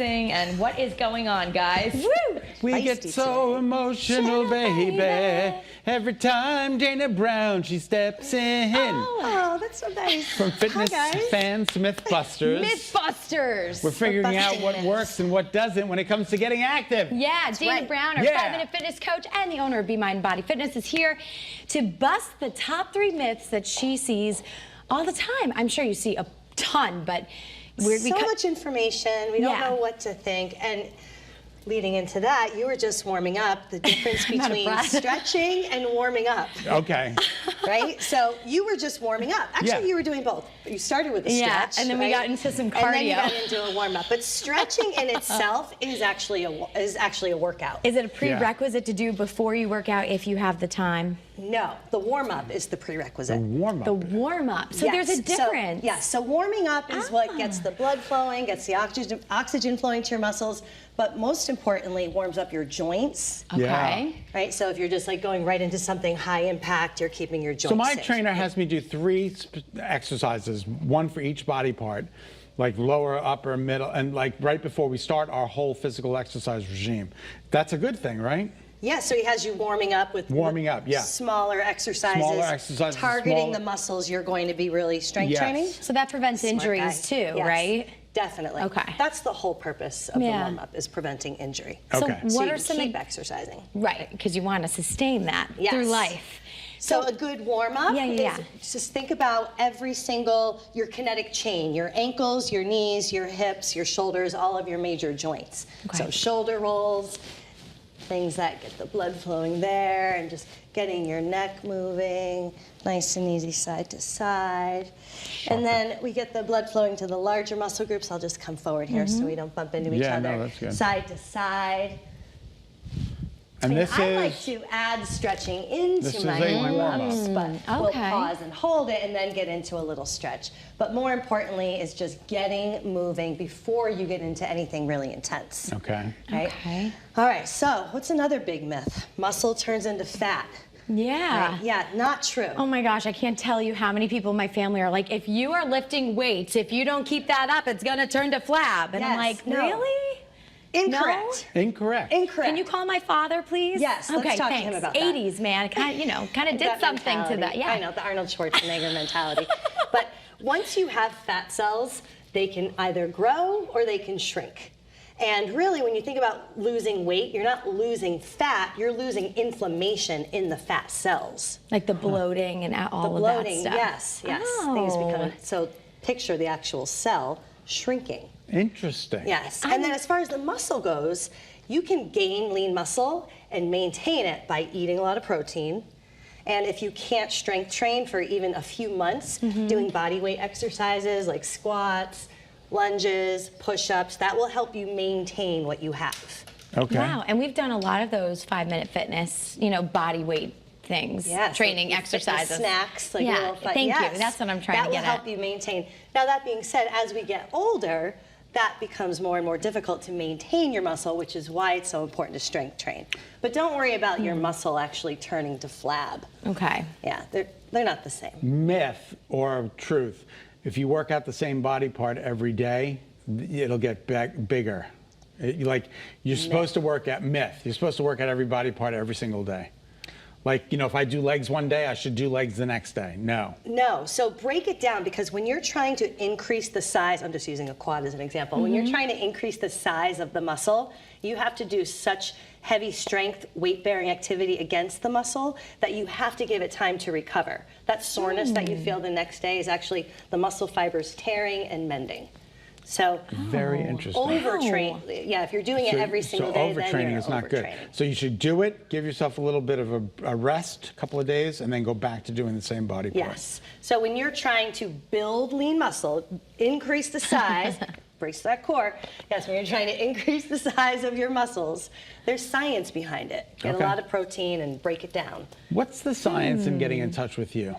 And what is going on, guys? Woo! We get so emotional, baby, every time Dana Brown, she steps in. Oh, that's so nice. From fitness fans to Mythbusters. Mythbusters! We're figuring out what works and what doesn't when it comes to getting active. Yeah, Dana Brown, our 5-minute fitness coach and the owner of Be Mind Body Fitness, is here to bust the top 3 myths that she sees all the time. I'm sure you see a ton, but so much information, we don't know what to think. And leading into that, you were just warming up. The difference between stretching and warming up. Okay. Right? So you were just warming up. Actually, you were doing both. You started with a stretch. And then we got into some cardio. And then you got into a warm up. But stretching in itself is actually a workout. Is it a prerequisite to do before you work out if you have the time? No, the warm up is the prerequisite. The warm up. The warm up. So there's a difference. So warming up is what gets the blood flowing, gets the oxygen flowing to your muscles, but most importantly, warms up your joints. Okay. Right? So if you're just like going right into something high impact, you're keeping your joints So my safe. trainer has me do 3 exercises, one for each body part, like lower, upper, middle, and like right before we start our whole physical exercise regime. That's a good thing, right? Yeah, so he has you warming up with smaller exercises, targeting the muscles you're going to be really strength training. So that prevents injuries too, right? Definitely. Okay. That's the whole purpose of the warm-up, is preventing injury. Okay. So what are some keep exercising? Right, because you want to sustain that through life. So a good warm-up is just think about every single, your kinetic chain, your ankles, your knees, your hips, your shoulders, all of your major joints. Okay. So shoulder rolls, things that get the blood flowing there, and just getting your neck moving, nice and easy side to side. And then we get the blood flowing to the larger muscle groups. I'll just come forward here so we don't bump into each other. No, that's good. Side to side. And I like to add stretching into my warm-ups, but we'll pause and hold it and then get into a little stretch. But more importantly is just getting moving before you get into anything really intense. Okay. Right? Okay. All right, so what's another big myth? Muscle turns into fat. Yeah. Right? Yeah, not true. Oh my gosh, I can't tell you how many people in my family are like, if you are lifting weights, if you don't keep that up, it's gonna turn to flab. And I'm like, really? Incorrect. No? Incorrect. Incorrect. Can you call my father, please? Yes, let's talk to him about that. 80s, man, kind of did something to that. Yeah. I know, the Arnold Schwarzenegger mentality. But once you have fat cells, they can either grow or they can shrink. And really, when you think about losing weight, you're not losing fat, you're losing inflammation in the fat cells. Like the bloating and all of that stuff. Yes. Oh. Things become, so picture the actual cell shrinking. Interesting. Yes. And then as far as the muscle goes, you can gain lean muscle and maintain it by eating a lot of protein. And if you can't strength train for even a few months, doing body weight exercises like squats, lunges, push-ups, that will help you maintain what you have. Okay. Wow, and we've done a lot of those 5-minute fitness, body weight things, training exercises. Snacks, like thank you. That's what I'm trying to get at. That will help you maintain. Now, that being said, as we get older, that becomes more and more difficult to maintain your muscle, which is why it's so important to strength train. But don't worry about your muscle actually turning to flab. Okay. Yeah, they're not the same. Myth or truth? If you work out the same body part every day, it'll get bigger. You're supposed to work at You're supposed to work at every body part every single day. Like, if I do legs one day, I should do legs the next day. No. No. So break it down, because when you're trying to increase the size, I'm just using a quad as an example. When you're trying to increase the size of the muscle, you have to do such heavy strength, weight-bearing activity against the muscle that you have to give it time to recover. That soreness that you feel the next day is actually the muscle fibers tearing and mending. So very interesting. Overtrain, if you're doing it every single day, then overtraining is not good. So you should do it, give yourself a little bit of a rest, a couple of days, and then go back to doing the same body part. Yes. So when you're trying to build lean muscle, increase the size, brace that core. Yes, when you're trying to increase the size of your muscles, there's science behind it. Get a lot of protein and break it down. What's the science in getting in touch with you?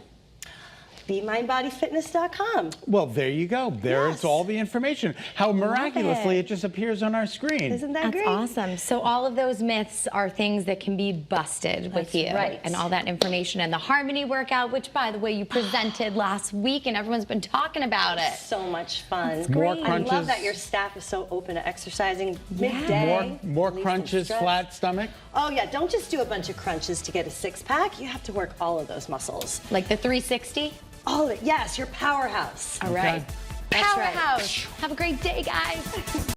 BeMindBodyFitness.com. Well, there you go. There's Yes. all the information. How miraculously it. it just appears on our screen. Isn't that That's great? awesome. So all of those myths are things that can be busted with That's you. right. And all that information and the Harmony workout, which by the way, you presented last week and everyone's been talking about it. So much fun. More great. I crunches. love that your staff is so open to exercising midday. More relief from crunches, stress. flat stomach. Oh yeah, don't just do a bunch of crunches to get a six-pack. You have to work all of those muscles. Like the 360? All of it. Yes, your powerhouse. All right. That's right. Powerhouse. Have a great day, guys.